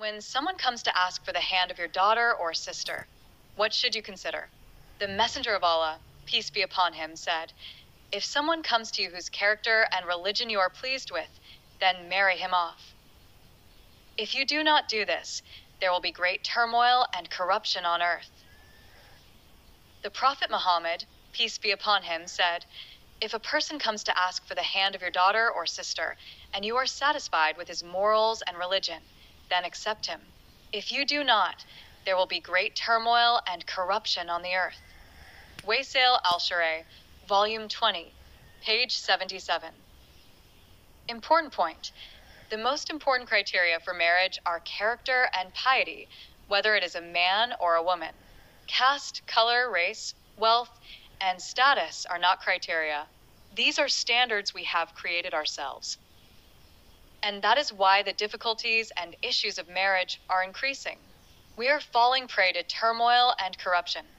When someone comes to ask for the hand of your daughter or sister, what should you consider? The Messenger of Allah, peace be upon him, said, "If someone comes to you whose character and religion you are pleased with, then marry him off. If you do not do this, there will be great turmoil and corruption on earth." The Prophet Muhammad, peace be upon him, said, "If a person comes to ask for the hand of your daughter or sister, and you are satisfied with his morals and religion, then accept him. If you do not, there will be great turmoil and corruption on the earth." Wasail al-Shareh, Volume 20, page 77. Important point. The most important criteria for marriage are character and piety, whether it is a man or a woman. Caste, color, race, wealth, and status are not criteria. These are standards we have created ourselves. And that is why the difficulties and issues of marriage are increasing. We are falling prey to turmoil and corruption.